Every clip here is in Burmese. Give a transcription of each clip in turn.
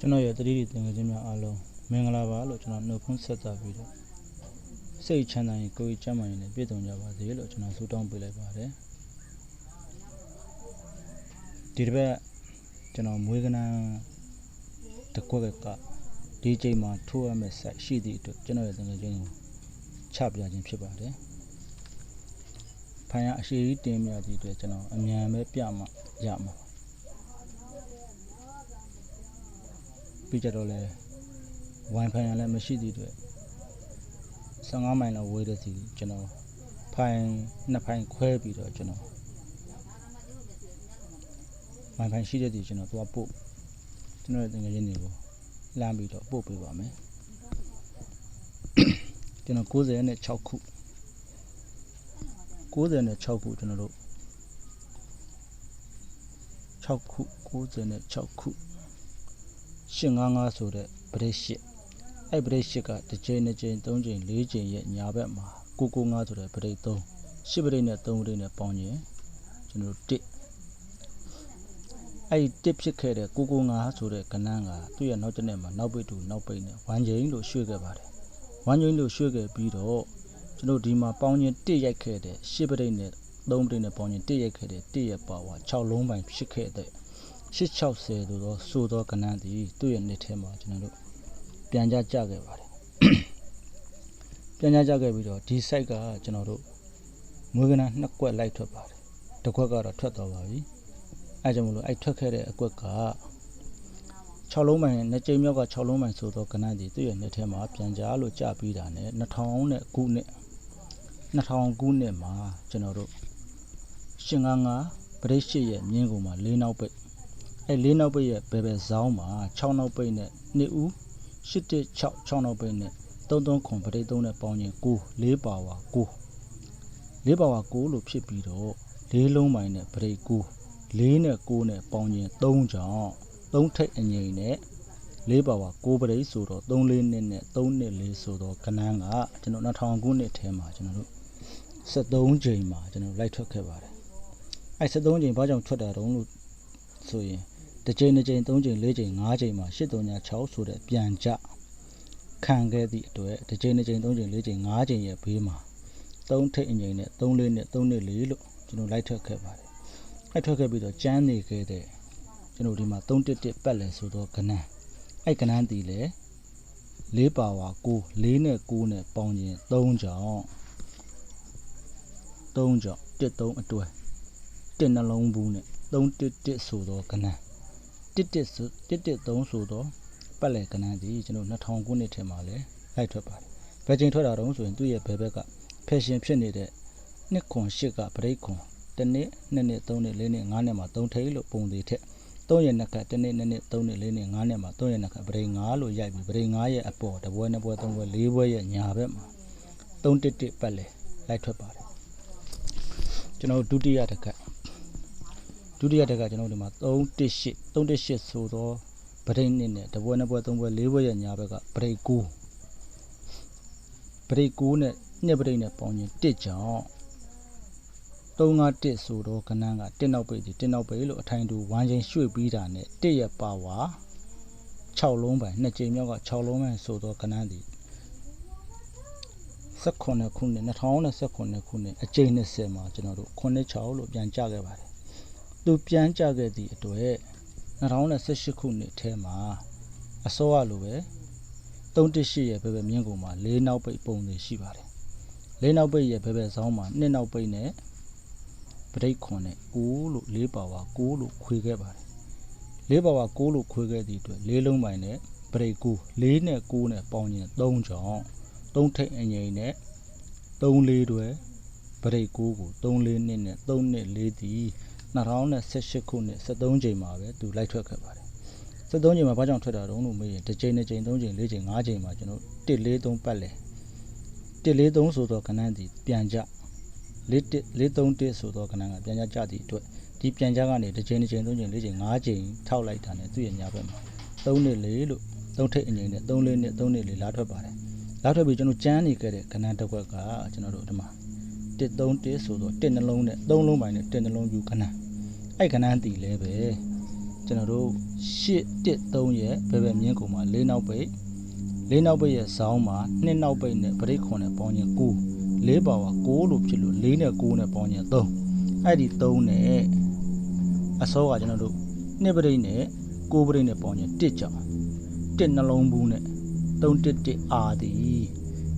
ကျွန်တော်ရဲ့တတိယသင်္ကေတများအားလုံးမင်္ဂလာပါလို့ကျွန်တော်နှုတ်ခွန်းဆက်သပြီးတော့စိတ်ချမ်းသာရင်ကိုယ်ကျန်းမာရင်လည်းပြည့်စုံကြပါစေလို့ကျွန်တော်ဆုတောင်းပေးလိုက်ပါတယ်ဒီတစ်ပတ်ကျွန်တော်မွေးကနန်းတစ်ခွက်ကဒီချိန်မှာထိုးရမယ့်ဆက်ရှိသည့်အတွက်ကျွန်တော်ရဲ့သင်္ကေတကိုချပြခြင်းဖြစ်ပါတယ်ဖိုင်ရအရှိကြီးတင်မြသည့်အတွက်ကျွန်တော်အမြန်ပဲပြမှရမှာပြီးကြတော့လဲ Wi-Fi ရလည်းမရှိသည့်အတွက်15မိုင်လောက်ဝေးတဲ့စီကျွန်တော်ဖိုင်နှစ်ဖိုင်ခွဲပြီးတော့ကျွန်တော် Wi-Fi ရှိတဲ့စီကျွန်တော်သွားပို့ကျွန်တော်ရဲ့သင်္ကေတတွေကိုလမ်းပြီးတော့ပို့ပေးပါမယ်ကျွန်တော်96ခု96ခုကျွန်တော်တို့6ခု96ခု855ဆိုတဲ့ပရိရှစ်အဲ့ပရိရှစ်ကတစ်ချိန်2ချိန်3ချိန်4ချိန်ရဲ့ညာဘက်မှာ995ဆိုတဲ့ပရိ3 10ပရိနဲ့3ပရိနဲ့ပေါင်းရင်ကျွန်တော်တို့1အဲ့1ဖြစ်ခဲ့တဲ့995ဆိုတဲ့ကဏ္ဍကသူ့ရဲ့နောက်တစ်နေ့မှာနောက်ပိတ်တူနောက်ပိတ်နဲ့1ချိန်လို့ရွှေ့ခဲ့ပါတယ်1ချိန်လို့ရွှေ့ခဲ့ပြီးတော့ကျွန်တော်ဒီမှာပေါင်းရင်1ရိုက်ခဲ့တဲ့10ပရိနဲ့3ပရိနဲ့ပေါင်းရင်1ရိုက်ခဲ့တဲ့1ရဲ့ပါဝါ6လုံးပိုင်းဖြစ်ခဲ့တဲ့860ဆိုတော့ဆိုတော့ကဏ္ဍသည်သူ့ရဲ့နှစ်ထဲမှာကျွန်တော်တို့ပြန်ကြခဲ့ပါတယ်ပြန်ကြခဲ့ပြီးတော့ဒီ site ကကျွန်တော်တို့မွေးကနန်း2ကွက်လိုက်ထွက်ပါတယ်တစ်ခွက်ကတော့ထွက်သွားပါပြီအဲကြောင့်မလို့အဲ့ထွက်ခဲ့တဲ့အကွက်က6လုံးပိုင်းနှစ်ကြိမ်မြောက်က6လုံးပိုင်းဆိုတော့ကဏ္ဍသည်သူ့ရဲ့နှစ်ထဲမှာပြန်ကြလို့ကြပြီးတာနဲ့2000ခုနှစ်မှာကျွန်တော်တို့855ပရိရှစ်ရဲ့မြင်းကုန်မှာ4နောက်ပိတ်အဲ့4နောက်ပိတ်ရဲ့ဘယ်ဘယ်ဇောင်းမှာ6နောက်ပိတ်နဲ့2ဦး816 6နောက်ပိတ်နဲ့33ခွန်ပရိ3နဲ့ပေါင်းရင်9 4ပါဝါ9 4ပါဝါ9လို့ဖြစ်ပြီးတော့4လုံးပိုင်းနဲ့ပရိ9 4နဲ့9နဲ့ပေါင်းရင်3ကြောင့်3ထိပ်အငိမ့်နဲ့4ပါဝါ9ပရိဆိုတော့3 4နှစ်နဲ့3နှစ်4ဆိုတော့ကဏ္ဍကကျွန်တော်2000ခုနှစ်ထဲမှာကျွန်တော်တို့73ချိန်မှာကျွန်တော်လိုက်ထွက်ခဲ့ပါတယ်အဲ့73ချိန်ဘာကြောင့်ထွက်တာတုံးလို့ဆိုရင်တစ်ချိန်2ချိန်3ချိန်4ချိန်5ချိန်မှာ836ဆိုတဲ့ပြန်ကြခံခဲ့သည့်အတွက်တစ်ချိန်2ချိန်3ချိန်4ချိန်5ချိန်ရဲ့ဘေးမှာ3ထိပ်အငိမ့်နဲ့3 4နဲ့3နှစ်4လို့ကျွန်တော်လိုက်ထွက်ခဲ့ပါတယ်အဲ့ထွက်ခဲ့ပြီးတော့ကျန်းနေခဲ့တဲ့ကျွန်တော်ဒီမှာ311ပတ်လဲဆိုတော့ကဏ္ဍအဲ့ကဏ္ဍတီလဲ4ပါဝါ9 4နဲ့9နဲ့ပေါင်းရင်3ကြောင့်13အတွဲ1နှလုံးဘူးနဲ့311ဆိုတော့ကဏ္ဍ113ဆိုတော့ပတ်လဲကဏ္ဍဒီကျွန်တော်2000ခုနှစ်ထဲမှာလဲလိုက်ထွက်ပါတယ်ဘယ်ချိန်ထွက်တာတုံးဆိုရင်သူ့ရဲ့ဘယ်ဘက်ကဖက်ရှင်ဖြစ်နေတဲ့2ခွန်8ကပရိခွန်1နှစ်2နှစ်3နှစ်4နှစ်5နှစ်မှာ3ထိပ်လို့ပုံသေးထက်3ရဲ့နှစ်က1နှစ်2နှစ်3နှစ်4နှစ်5နှစ်မှာ3ရဲ့နှစ်ကပရိ5လို့ရိုက်ပြီးပရိ5ရဲ့အပေါ်တပွဲ2ပွဲ3ပွဲ4ပွဲရဲ့ညာဘက်မှာ311ပတ်လဲလိုက်ထွက်ပါတယ်ကျွန်တော်ဒုတိယတစ်ခါကျွန်တော်ဒီမှာ318ဆိုတော့ပရိနှစ်နဲ့တပွဲ2ပွဲ3ပွဲ4ပွဲရဲ့ညာဘက်ကပရိ9နဲ့2ပရိနဲ့ပေါင်းရင်1ကြောင့်351ဆိုတော့ကဏ္ဍက1နောက်ပိတ်ဒီ1နောက်ပိတ်လို့အထိုင်တူ1ချိန်ရွှေ့ပြီးတာနဲ့1ရဲ့ပါဝါ6လုံးပိုင်း2ချိန်မြောက်က6လုံးပိုင်းဆိုတော့ကဏ္ဍဒီ19ခုနှစ်2019ခုနှစ်အကြိမ်20မှာကျွန်တော်တို့96လို့ပြန်ကြခဲ့ပါတယ်သူပြန်ကြခဲ့သည့်အတွက်2018ခုနှစ်ထဲမှာအစောအလိုပဲ318ရဲ့ဘယ်ဘယ်မြင့်ကုန်မှာ4နောက်ပိတ်ပုံတွေရှိပါတယ်4နောက်ပိတ်ရဲ့ဘယ်ဘယ်ဇောင်းမှာ2နောက်ပိတ်နဲ့ပရိခွန်နဲ့9လို့4ပါဝါ9လို့ခွေခဲ့ပါတယ်4ပါဝါ9လို့ခွေခဲ့သည့်အတွက်4လုံးပိုင်းနဲ့ပရိ9 4နဲ့9နဲ့ပေါင်းရင်3ကြောင့်3ထိပ်အငိမ့်နဲ့3 4တွဲပရိ9ကို3 4နှစ်နဲ့3နှစ်4တီ2018ခုနှစ်73ချိန်မှာပဲသူလိုက်ထွက်ခဲ့ပါတယ်73ချိန်မှာဘာကြောင့်ထွက်တာတုံးလို့မေးရင်တစ်ချိန်2ချိန်3ချိန်4ချိန်5ချိန်မှာကျွန်တော်143ပတ်လဲ143ဆိုတော့ကဏ္ဍတီပြန်ကြ431ဆိုတော့ကဏ္ဍကပြန်ကြသည့်အတွက်ဒီပြန်ကြကနေတစ်ချိန်2ချိန်3ချိန်4ချိန်5ချိန်ထောက်လိုက်တာနဲ့သူ့ရဲ့ညာဘက်မှာ3နှစ်4လို့3ထိပ်အငိမ့်နဲ့3 4နဲ့3နှစ်4လာထွက်ပါတယ်လာထွက်ပြီးကျွန်တော်ကျန်းနေခဲ့တဲ့ကဏ္ဍတစ်ခွက်ကကျွန်တော်တို့ဒီမှာ131ဆိုတော့1နှလုံးနဲ့3လုံးပိုင်းနဲ့1နှလုံးယူကဏ္ဍအဲ့ကဏ္ဍတီလဲပဲ ကျွန်တော်တို့813ရဲ့ဘယ်ဘက်မြင်းကုန်မှာ၄နောက်ပိတ်ရဲ့ဇောင်းမှာ2နောက်ပိတ်နဲ့ပရိတ်ခွန်နဲ့ပေါင်းရင်9 4ပါဝါ9လို့ဖြစ်လို့4နဲ့9နဲ့ပေါင်းရင်3အဲ့ဒီ3နဲ့အစောကကျွန်တော်တို့2ပရိတ်နဲ့9ပရိတ်နဲ့ပေါင်းရင်1ကြောင်1နှလုံးဘူးနဲ့311အာသည်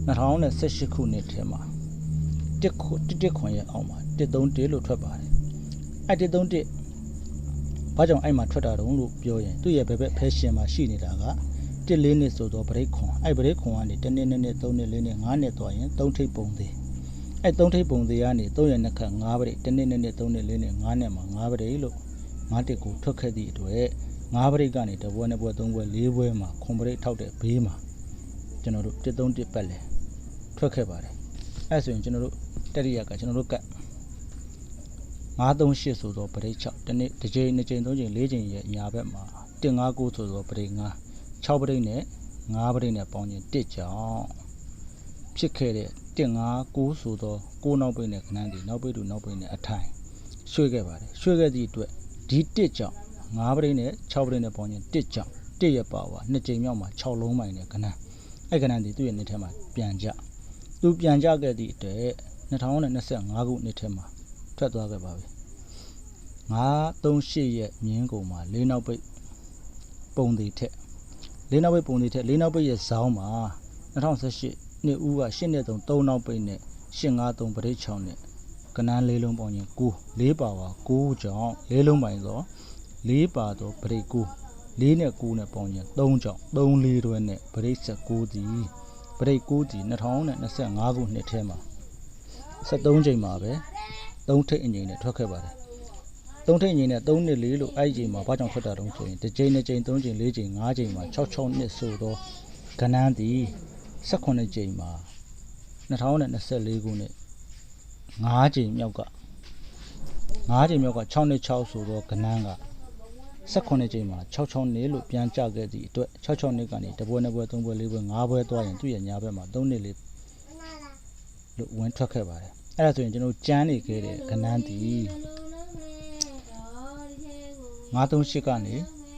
2018ခုနှစ်ထဲမှာ1ခွန်ရဲ့အောက်မှာ131လို့ထွက်ပါတယ်အဲ့131ဘာကြောင့်အဲ့မှာထွက်တာတုံးလို့ပြောရင်သူ့ရဲ့ဘယ်ဘက်ဖဲရှင်မှာရှိနေတာက1-4နှစ်ဆိုတော့ဗရိတ်ခွန်အဲ့ဗရိတ်ခွန်ကနေ1နှစ်2နှစ်3နှစ်4နှစ်5နှစ်သွားရင်3ထိပ်ပုံသေးအဲ့3ထိပ်ပုံသေးကနေ3ရဲ့နှစ်ခတ်5ဗရိတ်1နှစ်2နှစ်3နှစ်4နှစ်5နှစ်မှာ5ဗရိတ်လို့5တစ်ကိုထွက်ခဲ့သည့်အတွက်5ဗရိတ်ကနေတပွဲ2ပွဲ3ပွဲ4ပွဲမှာခွန်ဗရိတ်ထောက်တဲ့ဘေးမှာကျွန်တော်တို့131ပတ်လဲထွက်ခဲ့ပါတယ်အဲ့ဆိုရင်ကျွန်တော်တို့တတိယကကျွန်တော်တို့က938ဆိုတော့ပရိတ်6တစ်နေ့တစ်ချိန်2ချိန်3ချိန်4ချိန်ရဲ့ညာဘက်မှာ159ဆိုတော့ပရိတ်9 6ပရိတ်နဲ့5ပရိတ်နဲ့ပေါင်းရင်1ကြောင့်ဖြစ်ခဲ့တဲ့159ဆိုတော့9နောက်ပိတ်နဲ့ခဏတည်းနောက်ပိတ်တို့နောက်ပိတ်နဲ့အထိုင်ရွှေ့ခဲ့ပါတယ်ရွှေ့ခဲ့သည့်အတွက်ဒီ1ကြောင့်5ပရိတ်နဲ့6ပရိတ်နဲ့ပေါင်းရင်1ကြောင့်1ရဲ့ပါဝါ2ချိန်မြောက်မှာ6လုံးပိုင်နဲ့ခဏအဲ့ခဏတည်းသူ့ရဲ့နှစ်ထဲမှာပြန်ကြသူပြန်ကြခဲ့သည့်အတွက်2025ခုနှစ်ထဲမှာထွက်သွားခဲ့ပါပြီ938ရဲ့မြင်းကုန်မှာ4နောက်ပိတ်ပုံသေးထက်4နောက်ပိတ်ပုံသေးထက်4နောက်ပိတ်ရဲ့ဇောင်းမှာ2018နှစ်ဦးက8နဲ့3နောက်ပိတ်နဲ့853ပရိတ်6နဲ့ကနန်း4လုံးပေါင်းရင်9 4ပါဝါ9ကြောင့်4လုံးပိုင်သော4ပါသောပရိတ်9 4နဲ့9နဲ့ပေါင်းရင်3ကြောင့်3 4တွဲနဲ့ပရိတ်19သည်ပရိတ်9သည်2025ခုနှစ်ထဲမှာ73ချိန်မှာပဲ3ထိပ်အငိမ့်နဲ့ထွက်ခဲ့ပါတယ်3ထိပ်အငိမ့်နဲ့3နှစ်4လို့အဲ့ဒီချိန်မှာဘာကြောင့်ထွက်တာတုံးဆိုရင်တစ်ချိန်2ချိန်3ချိန်4ချိန်5ချိန်မှာ66နှစ်ဆိုတော့ကနန်းသည်18ချိန်မှာ2024ခုနှစ်5ချိန်မြောက်က6နှစ်6ဆိုတော့ကနန်းက18ချိန်မှာ66နှစ်လို့ပြန်ကြခဲ့သည့်အတွက်66နှစ်ကနေတပွဲ2ပွဲ3ပွဲ4ပွဲ5ပွဲသွားရင်သူ့ရဲ့ညာဘက်မှာ3နှစ်4လို့ဝင်ထွက်ခဲ့ပါတယ်အဲ့ဒါဆိုရင်ကျွန်တော်ကျန်းနေခဲ့တဲ့ကနန်းတီ938ကနေ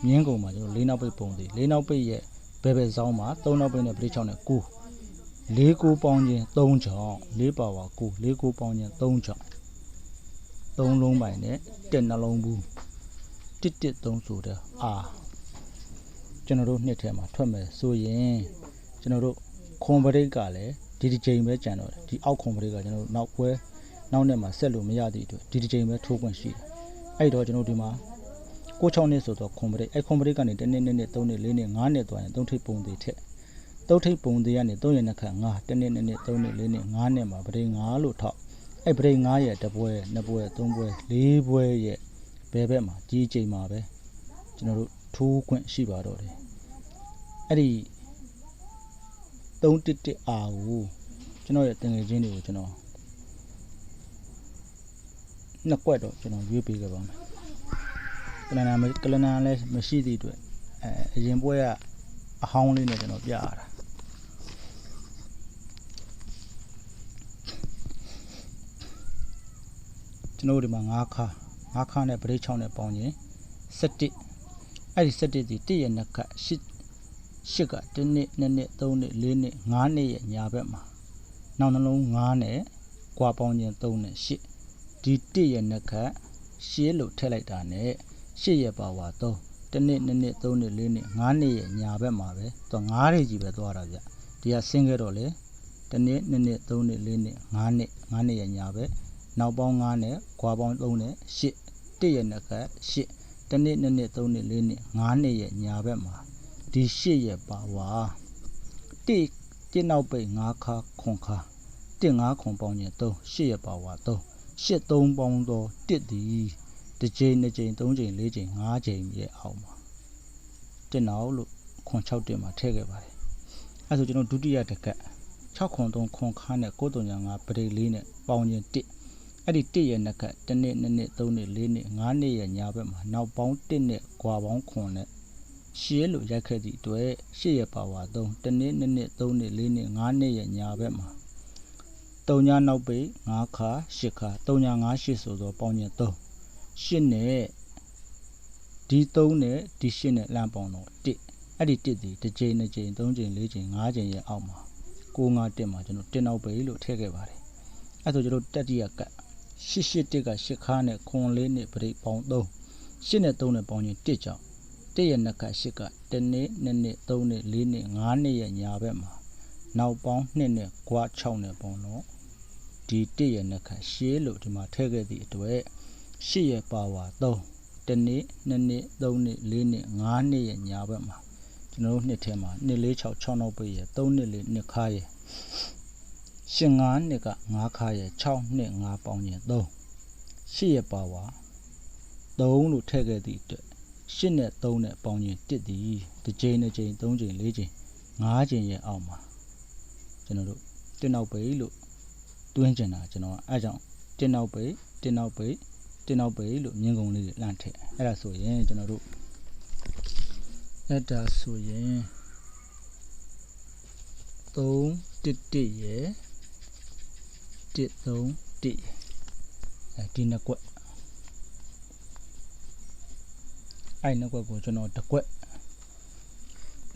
မြင်းကုန်မှာကျွန်တော်4နောက်ပိတ်ပုံသေး4နောက်ပိတ်ရဲ့ဘယ်ဘယ်ဇောင်းမှာ3နောက်ပိတ်နဲ့ပရိတ်6နဲ့9 4-9ပေါင်းခြင်း3ကြောင့်4ပါဝါ9 4-9ပေါင်းခြင်း3ကြောင့်3လုံးပိုင်နဲ့1နှလုံးဘူး113ဆိုတဲ့ကျွန်တော်တို့နှစ်ထဲမှာထွက်မယ်ဆိုရင်ကျွန်တော်တို့ခွန်ပရိတ်ကလည်းဒီတစ်ချိန်ပဲကြံတော့တယ်ဒီအောက်ခွန်ပရိတ်ကကျွန်တော်တို့နောက်နဲ့မှာဆက်လို့မရသည့်အတွက်ဒီတစ်ချိန်ပဲထိုးခွင့်ရှိတယ်အဲ့တော့ကျွန်တော်ဒီမှာ6နှစ်ဆိုတော့ခွန်ပရိတ်အဲ့ခွန်ပရိတ်ကနေ1နှစ်2နှစ်3နှစ်4နှစ်5နှစ်သွားရင်3ထိပ်ပုံသေးထက်3ထိပ်ပုံသေးကနေ3ရဲ့နှစ်ခတ်5 1နှစ်2နှစ်3နှစ်4နှစ်5နှစ်မှာပရိတ်5လို့ထောက်အဲ့ပရိတ်5ရဲ့တစ်ပွဲ2ပွဲ3ပွဲ4ပွဲရဲ့ဘယ်ဘက်မှာကြီးချိန်မှာပဲကျွန်တော်တို့ထိုးခွင့်ရှိပါတော့တယ်အဲ့ဒီ311အာကိုကျွန်တော်ရဲ့တင်ငယ်ချင်းတွေကိုကျွန်တော်နှစ်ကွက်တော့ကျွန်တော်ရွေးပေးခဲ့ပါမယ်ကလနာလည်းမရှိသည့်အတွက်အရင်ပွဲကအဟောင်းလေးနဲ့ကျွန်တော်ပြရတာကျွန်တော်ဒီမှာ5ခါနဲ့ပရိတ်6နဲ့ပေါင်းရင်17အဲ့ဒီ17ဒီ1ရဲ့နှစ်ခတ်8က1နှစ်2နှစ်3နှစ်4နှစ်5နှစ်ရဲ့ညာဘက်မှာနောက်နှလုံး9နဲ့ကွာပေါင်းခြင်း3နဲ့8ဒီ1ရဲ့နှစ်ခတ်8လို့ထည့်လိုက်တာနဲ့8ရဲ့ပါဝါ3 1နှစ်2နှစ်3နှစ်4နှစ်5နှစ်ရဲ့ညာဘက်မှာပဲသူ9တွေကြီးပဲသွားတာဗျဒီကဆင်းခဲ့တော့လေ1နှစ်2နှစ်3နှစ်4နှစ်5နှစ်ရဲ့ညာဘက်နောက်ပေါင်း9နဲ့ခွာပေါင်း3နဲ့8 1ရဲ့နှစ်ခတ်8 1နှစ်2နှစ်3နှစ်4နှစ်5နှစ်ရဲ့ညာဘက်မှာဒီ8ရဲ့ပါဝါ1နောက်ပိတ်5ခါခွန်ခါ1 5ခွန်ပေါင်းခြင်း3 8ရဲ့ပါဝါ3 8 3ပေါင်းတော့1သည်တစ်ချိန်2ချိန်3ချိန်4ချိန်5ချိန်ရဲ့အောက်မှာ1နောက်လို့ခွန်6တင်မှာထည့်ခဲ့ပါတယ်အဲဆိုကျွန်တော်ဒုတိယတစ်ကတ်6ခွန်3ခွန်ခါနဲ့935ပရိတ်4နဲ့ပေါင်းခြင်း1အဲ့ဒီ1ရဲ့နှစ်ကတ်1နှစ်2နှစ်3နှစ်4နှစ်5နှစ်ရဲ့ညာဘက်မှာနောက်ပေါင်း1နဲ့ကွာပေါင်းခွန်နဲ့8လို့ရိုက်ခဲ့သည့်အတွက်8ရဲ့ပါဝါ3 1နှစ်2နှစ်3နှစ်4နှစ်5နှစ်ရဲ့ညာဘက်မှာ3ညနောက်ပိတ်5ခါ8ခါ3ည5 8ဆိုတော့ပေါင်းခြင်း3 8နဲ့ဒီ ဒီ3နဲ့ဒီ8နဲ့လမ်းပေါင်းတော့1အဲ့ဒီ1ဒီတစ်ကြိမ်2ကြိမ်3ကြိမ်4ကြိမ်5ကြိမ်ရဲ့အောက်မှာ951မှာကျွန်တော်1နောက်ပဲလို့ထည့်ခဲ့ပါတယ်အဲ့ဆိုကျွန်တော်တက်တိယကတ်881က8ခါနဲ့ခွန်4နဲ့ပြိပေါင်း3 8နဲ့3နဲ့ပေါင်းရင်1ကြောင့်1ရဲ့နှစ်က8က1နှစ်2နှစ်3နှစ်4နှစ်5နှစ်ရဲ့ညာဘက်မှာနောက်ပေါင်း2နဲ့ကွာ6နဲ့ပေါင်းတော့ဒီ1ရဲ့နှစ်က8လို့ဒီမှာထည့်ခဲ့သည့်အတွက်8ရဲ့ပါဝါ3 1နှစ်2နှစ်3နှစ်4နှစ်5နှစ်ရဲ့ညာဘက်မှာကျွန်တော်တို့နှစ်ထဲမှာ2 4 6 6နောက်ပိတ်ရဲ့3နှစ်4နှစ်ခါရဲ့ရှင်5နှစ်က5ခါရဲ့6နှစ်5ပေါင်းရင်3 8ရဲ့ပါဝါ3လို့ထည့်ခဲ့သည့်အတွက်8နဲ့3နဲ့ပေါင်းရင်1သည်တစ်ကြိမ်2ကြိမ်3ကြိမ်4ကြိမ်5ကြိမ်ရဲ့အောက်မှာကျွန်တော်တို့1နောက်ပိတ်လို့တွင်းကျင်တာကျွန်တော်အဲကြောင့်1နောက်ပိတ်1နောက်ပိတ်1နောက်ပိတ်လို့မြင်းကုံလေးလှမ်းထည့်အဲ့ဒါဆိုရင်ကျွန်တော်တို့အဲ့ဒါဆိုရင်311ရဲ့131အဲဒီနှစ်ကွက်အဲ့နှစ်ကွက်ကိုကျွန်တော်တစ်ကွက်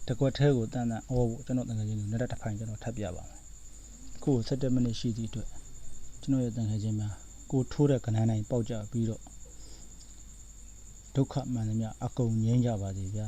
ထဲကိုတန်းအော်ကျွန်တော်တန်ခါးချင်းကိုနောက်တစ်ဖိုင်ကျွန်တော်ထပ်ပြပါမယ်ခု17မိနစ်ရှိသည့်အတွက်ကျွန်တော်ရဲ့တန်ခါးချင်းများကိုထိုးတဲ့ကဏ္ဍတိုင်းပေါက်ကြပြီးတော့ဒုက္ခမှန်သမျှအကုန်ငြိမ်းကြပါစေဗျာ